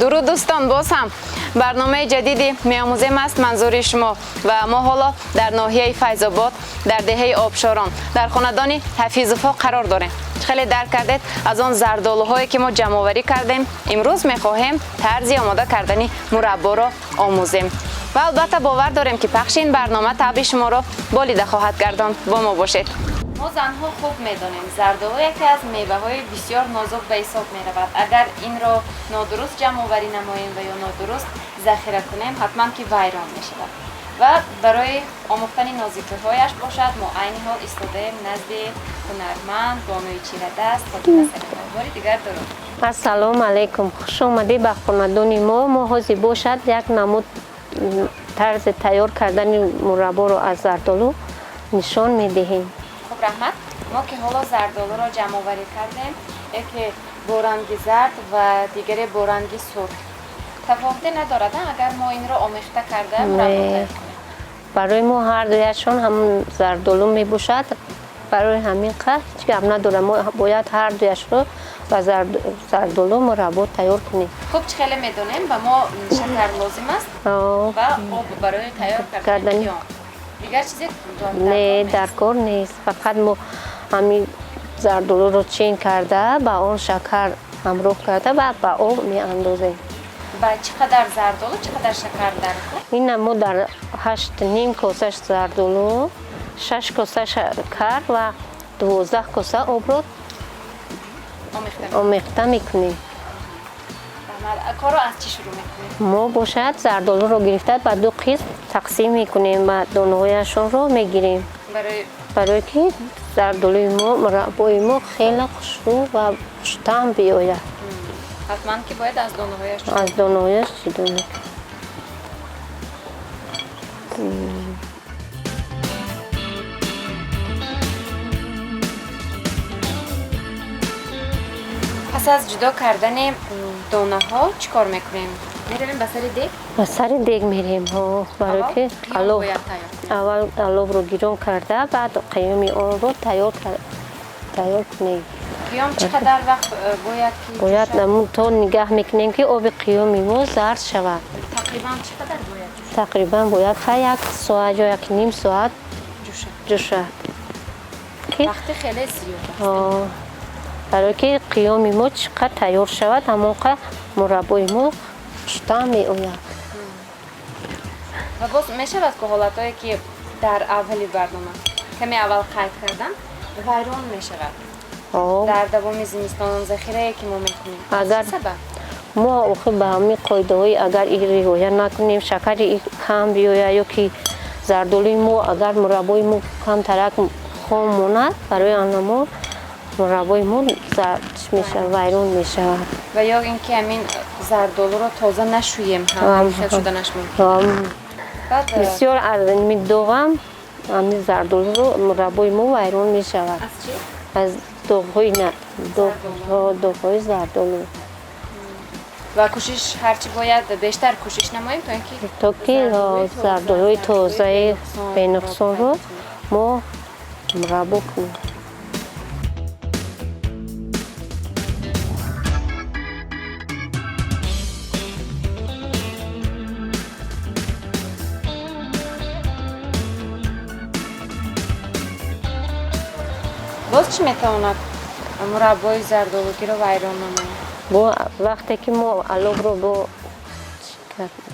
درود دوستان، باز هم برنامه جدیدی میآموزیم است منظوری شما و ما حالا در ناحیه فیض‌آباد در دهه آبشاران در خاندان حفیظ‌وفا قرار داریم. خیلی درک کردید از آن زردآلوهایی که ما جمع آوری کردیم. امروز میخواهیم طرزی آماده کردن مربا را آموزیم و البته باور داریم که پخش این برنامه طبع شما را بالیده خواهد گرداند. با ما باشید. ما زنها خوب میدانیم زردآلو یکی از میوه‌های بسیار نازک به حساب می‌رود. اگر این را نادرست جمع آوری نماییم و یا نادرست ذخیره کنیم حتما که ویران می‌شود و برای آموختن نازکی‌هایش باشد ما عین حال ایستاده‌ایم نزد هنرمند بانوی چیره دست فاطمه سلیمانی. باری دیگر درود. السلام علیکم، خوش آمدید به خاندان ما حاضر باشد یک نمود طرز تیار کردن مربا را از زردآلو نشان می‌دهیم. خب رحمت، ما که حالا زردآلو را جمع آوری کردیم، یکی با رنگ زرد و دیگری با رنگ سرخ. تفاوتی ندارد اگر ما این را آمیخته کرده مربا تیار کنیم؟ برای ما هر دویشان هم زردآلو می باشد. برای همین قدر هیچ گپ نداره، ما باید هر دویش رو با زردآلو مربا تیار کنیم. خب چه خیلی میدونیم و ما شکر لازم است و آب برای تیار کردن قیام. دیگر چیزی نه در کار نیست، فقط ما همین زردآلو رو چین کرده با اون شکر همراه کرده و با آب می اندازیم. و چقدر زردآلو چقدر شکر در کن؟ این ما در 8.5 کاسه زردآلو 6 کاسه شکر و 12 کاسه آب رو آمیخته میکنیم. کار رو از چی شروع میکنیم؟ ما باشد زردآلو رو گرفته و دو قسم تقسیم میکنیم و دانه‌هایشان رو میگیریم برای که زردآلوی ما مربای ما خیلی خوشبو و خوش‌طعم بیاید. حتما که باید از دانه‌هایش چیده میکنیم. پس از جدا کردن دانه ها چی کار میکنیم؟ میرویم به سر دیگ؟ به سر دیگ میریم برای که اول آلو رو گرم کرده بعد قیام آن رو تیار کنیم. قیام چقدر وقت باید که باید تا نگاه میکنیم که آب قیام ما زرد شود. تقریبا چقدر باید جوشد؟ تقریبا باید یک ساعت یا یک نیم ساعت جوشد. وقتی خیلی زیاد برای که قیام ما چقدر تیار شود همونقدر مربای ما خوش‌طعم می آید. و باز می شود که حالتایی که در اولی برنامه کمی اول قید کردم ویران می شود در دوام زمستان ذخیره که ما میکنیم. اگر سبب ما به همین قاعده های اگر این رعایت نکنیم شکر کم بیاید یا که زردآلوی ما اگر مربای ما کم ترک خام ماند برای آن ما مربای ما زرد میشه ویران میشه و یا اینکه همین زردآلو رو تازه نشوییم هم خیلی شده نشوییم. بسیار از این دوغم همین زردآلو رو مربای ما ویران میشه. از چی؟ از دوغ‌های نه دوغ‌های زردآلو. و کوشش هرچی باید بیشتر کوشش نماییم تا اینکه زردآلوی تازه بی نقصان رو ما مربا کنیم. باز چی میتواند مربای زردآلوگی رو ویران نماید؟ وقتی که ما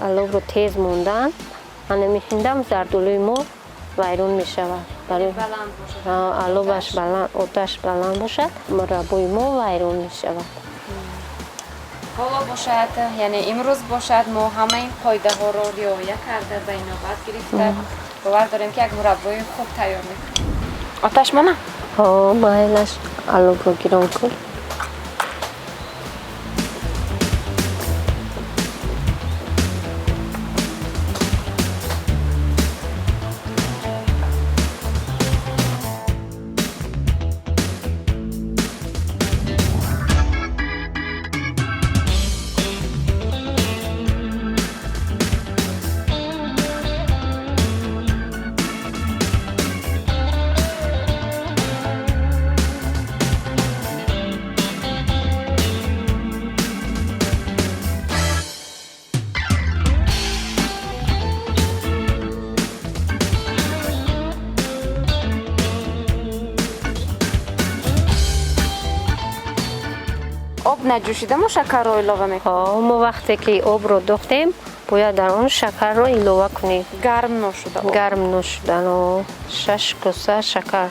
آلو رو تیز موندن میخوندم زردآلوی ما ویران میشود. برای آلوش بلند آتش بلند باشد مربای ما ویران میشود. حالا باشد یعنی امروز باشد ما همه این قاعده ها رو رعایت کرده و نوبت گرفته باور داریم که یک مربای خوب تیار میکنیم. آتش مانا؟ مایلش آلو رو گرم کن. آب نجوشیده ما شکر رو علاوه میکنیم. ما وقتی که آب رو دوختیم باید در اون شکر رو علاوه کنیم. گرم نشده آب. گرم نشدن 6 کاسه شکر.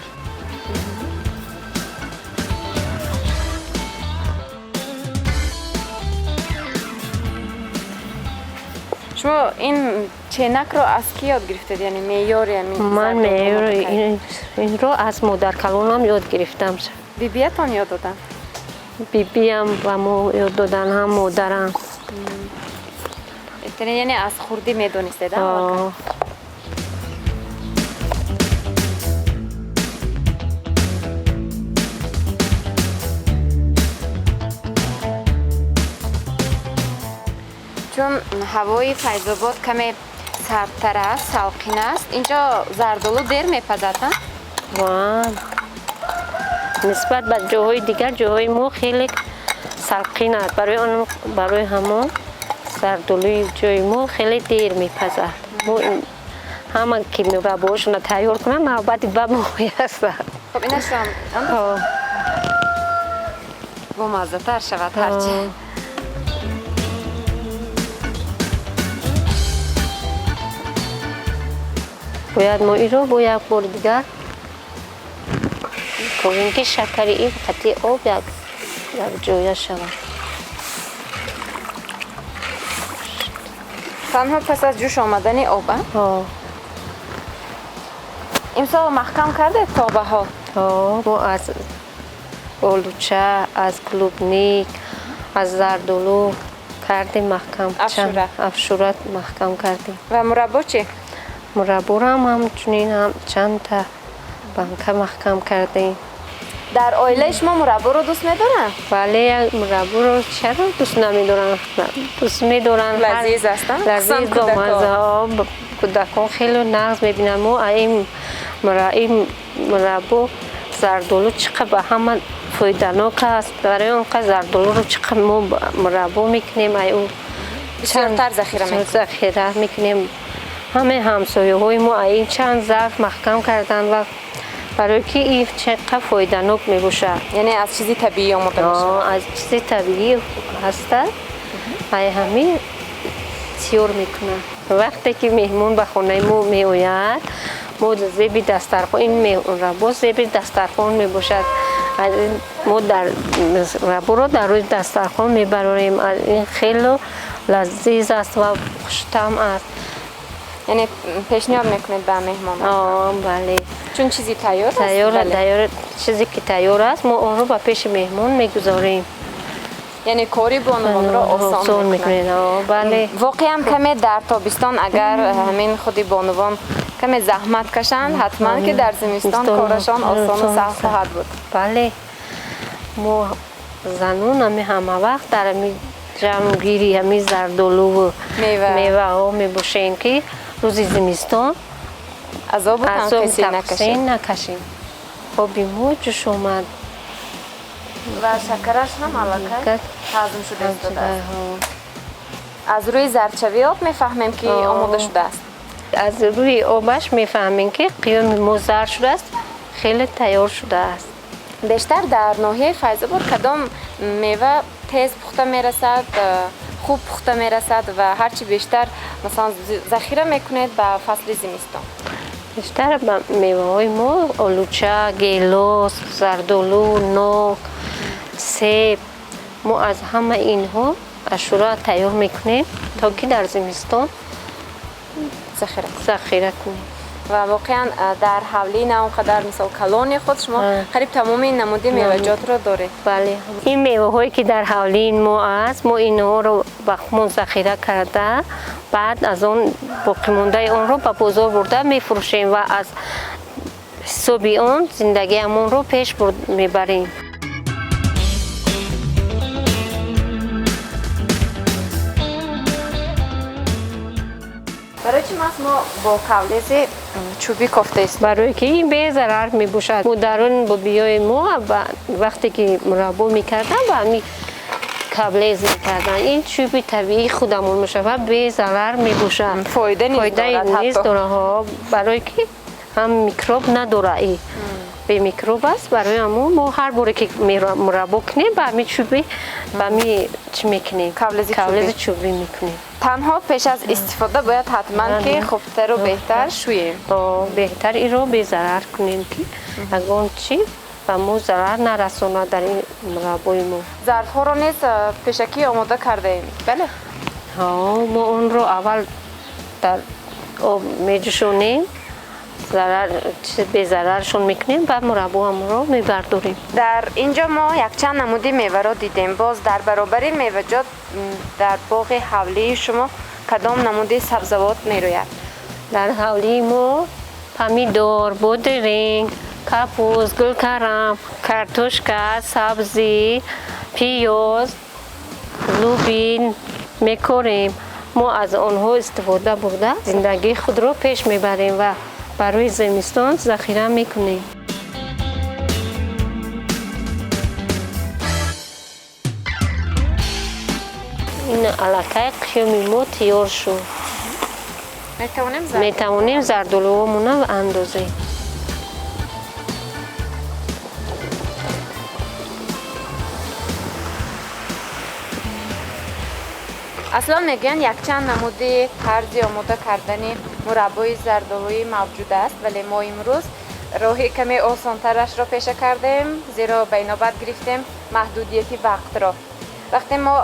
شما این چینک رو از کی یاد گرفتید؟ یعنی معیار همین؟ من معیار این رو از مادر کلانم یاد گرفتم. بیبیتان یاد دادن؟ بیبیم و ما یاد دادن هم مادرم. یعنی از خوردی میدونستید؟ چون هوای فیض‌آباد کمی سردتر است، سالقین است. اینجا زردالو دیر میپزد ها؟ نسبت به جاهای دیگر جاهای ما خیلی سالقین است. برای همون زردالوی جای ما خیلی دیر میپزد. همه که مرباشون تیار کنم نوبت به ما است. خب اینش هم با مزه تر شود هرچی. باید ما این رو با یک بار دیگر کنیم که شکر این قطعه آب یک جایه شود. تنها پس از جوش آمدن آب؟ امسال محکم کرده تابه ها؟ ما از آلوچه، از کلوبنیک، از زردالو کردیم محکم. افشورت محکم کردیم. و مربا چی؟ مربا هم همچنین هم چند تا بنکه محکم کردیم. در عائله شما مربا رو دوست میدارن؟ بله، مربا رو چرا دوست نمیدارن؟ دوست میدارن. لذیذ هستن؟ لذیذ و مزه. کودکان خیلی نغز میبینن. ما این مربا زردالو چقدر به همه فایده‌ناک است. برای اونقدر زردالو رو چقدر ما مربا میکنیم. بسیارتر ذخیره میکنیم. همه همسایه های ما این چند ظرف محکم کردن و برای که این چقدر فایده‌ناک میباشه. یعنی از چیزی طبیعی آمده باشه؟ از چیزی طبیعی هست. همین تیار میکنه. وقتی که مهمون به خانه ما میآید ما زیر دسترخوان این مربا زیر دسترخوان میباشد. ما مربا رو در روی دسترخوان میبریم. این خیلی لذیذ است و خوش‌طعم است. یعنی پیشنهاد میکنید به مهمان؟ بله. چون چیزی تیار است؟ تیار چیزی که تیار است ما اون رو به پیش مهمان میگذاریم. یعنی کاری بانوان را آسان میکنید. بله. واقعا کمی در تابستان اگر همین خودی بانوان کمی زحمت کشند حتما که در زمستان کارشان آسان و سخت خواهد بود. بله. ما زنون همه وقت در جمعگیری همین زردالو و میوه ها میباشیم که روزی زمستان از آب تنفسی نکشیم. آبی ما جوش اومد و شکرش هم علاقه هضم شده است. از روی زردچوی آب میفهمیم که آماده شده است. از روی آبش میفهمیم که قیام ما زرد شده است، خیلی تیار شده است. بیشتر در ناحیه فیض‌آباد کدام میوه تیز پخته میرسد، خوب پخته میرسد و هرچی بیشتر مثلا ذخیره میکنید به فصل زمستان؟ بیشتر به میوه های ما آلوچه، گیلاس، زردالو، نوک، سیب، ما از همه اینها اشورا تیار میکنیم تا که در زمستان ذخیره کنیم. و واقعا در حولی اونقدر مثلا کلان خود شما قریب تمام این نموده میوه‌جات رو داره. بله. این میوه هایی که در حولی ما است ما اینها رو به خودمون ذخیره کرده بعد از اون باقی مونده اون رو به بازار برده میفروشیم و از حساب اون زندگیمون رو پیش میبریم. برای چی ما با کاولز چوبی کفته است؟ برای که این به ضرر می باشد. مادران با بیای ما وقتی که مربا میکردن با همین کاولز میکردن. این چوبی طبیعی خودمون میشه و به ضرر می باشد. فایده نیست داره برای که هم میکروب نداره. به میکروب است. برای همون ما هر باری که مربا کنیم با همین چوبی با همین چی میکنیم؟ کاغذ چوبی میکنیم. تنها پیش از استفاده باید حتما که خوبتر و بهتر شوییم. بهتر این رو به ضرر کنیم که اگر چی و مو ضرر نرسونه در این مربای ما. ظرف‌ها رو نیز پیشکی آماده کرده ایم. بله. ما اون رو اول در آب میجوشونیم، به ضررشون میکنیم و مربا هم رو میبرداریم. در اینجا ما یک چند نمودی میوه را دیدیم. باز در برابر میوه‌جات در باغ حولی شما کدام نمودی سبزوات میروید؟ در حولی ما پمیدور، بودرینگ، کپوز، گلکرم، کارتوشکا، سبزی، پیاز، لوبین میکاریم. ما از آنها استفاده برده زندگی خود را پیش میبریم و برای زمستان ذخیره میکنیم. این علاقه قیامی ما تیار شد. میتوانیم زردالومون رو اندازیم. اصلا میگن یک چند نمودی طرزی آماده کردن مربای زردالویی موجود است، ولی ما امروز راهی کمی آسانترش را پیشه کردیم، زیرا بینابر گرفتیم محدودیتی وقت را. وقتی ما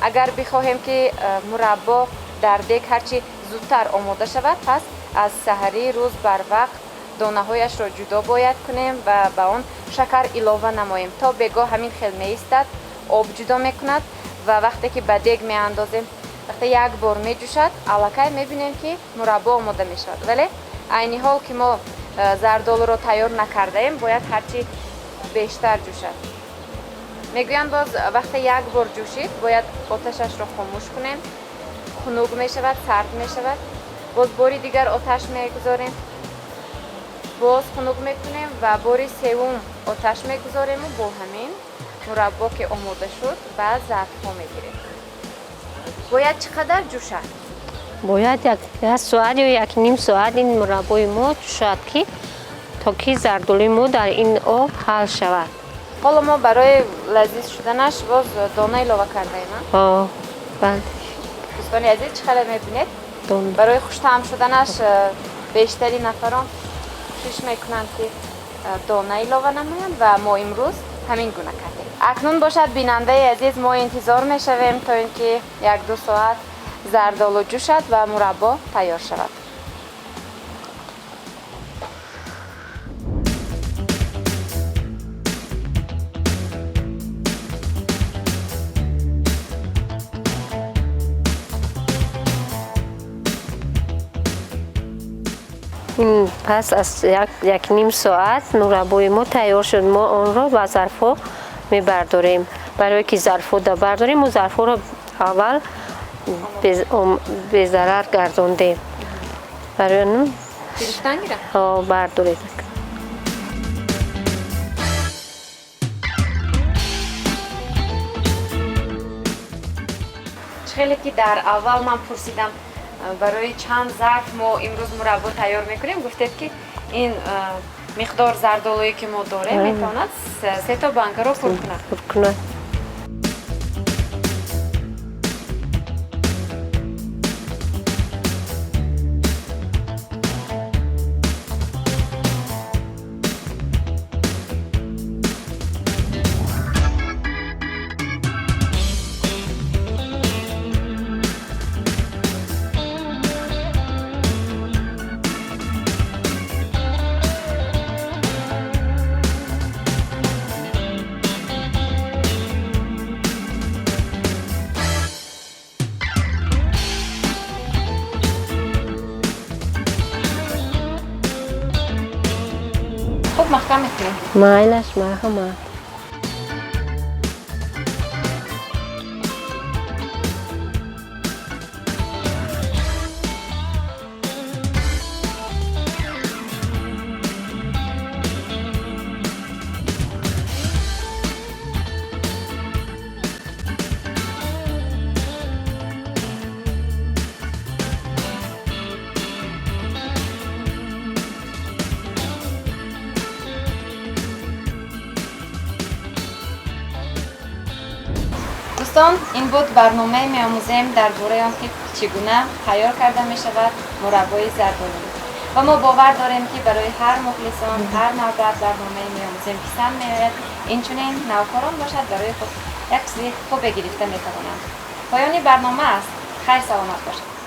اگر بخواهیم که مربا در دیگ هرچی زودتر آماده شود، پس از سحری روز بر وقت دانه هایش را جدا باید کنیم و به آن شکر علاوه نماییم تا بگاه همین خیل می ایستد، آب جدا میکند و وقتی که به دیگ می اندازیم، وقتی یک بار می جوشد، الکی می بینیم که مربا آماده می شود. ولی عینی حال که ما زردالو را تیار نکرده ایم، باید هرچی بیشتر جوشد. میگویند باز وقتی یک بار جوشید باید آتشش را خاموش کنیم، خنک می شود، سرد می شود، باز باری دیگر آتش می گذاریم، باز خنک می کنیم و باری سوم آتش می گذاریم و با همین مربا که آماده شد و ظرف‌ها میگیریم. باید چقدر جوشد؟ باید یک ساعت یا یک نیم ساعت این مربای ما جوشد که تا که زردالوی ما در این آب حل شود. حالا ما برای لذیذ شدنش باز دانه علاوه کرده ایم. بله. دوستان عزیز چقدر میبینید؟ برای خوش طعم شدنش بیشتری نفران کوشش میکنند که دانه علاوه نمایند و ما امروز همین گونه کردیم. اکنون باشد بیننده عزیز، ما انتظار میشویم تا اینکه یک دو ساعت زردالو جوشد و مربا تیار شود. پس از یک نیم ساعت مربای ما تیار شد. ما آن را به ظرف‌ها میبرداریم. برای که ظرف‌ها را برداریم و ظرف‌ها را اول به ضرر گرداندیم. برای اون بردارید. خیلی که در اول من پرسیدم برای چند ظرف ما امروز مربا تیار میکنیم، گفتید که این مقدار زردالویی که ما داریم میتواند 3 تا بنگه رو پر کند. خوب محکم میکنیم. مایلش مرحمت. دوستان این بود برنامه می‌آموزیم درباره آنکه چگونه تیار کرده می شود مربای زردآلو و ما باور داریم که برای هر مخلصان هر نوبت برنامه می‌آموزیم پسند می‌آید اینچنین نوکاران باشد برای خود یک چیز خوب گرفته می‌توانند. پایان برنامه است. خیر سلامت باشید.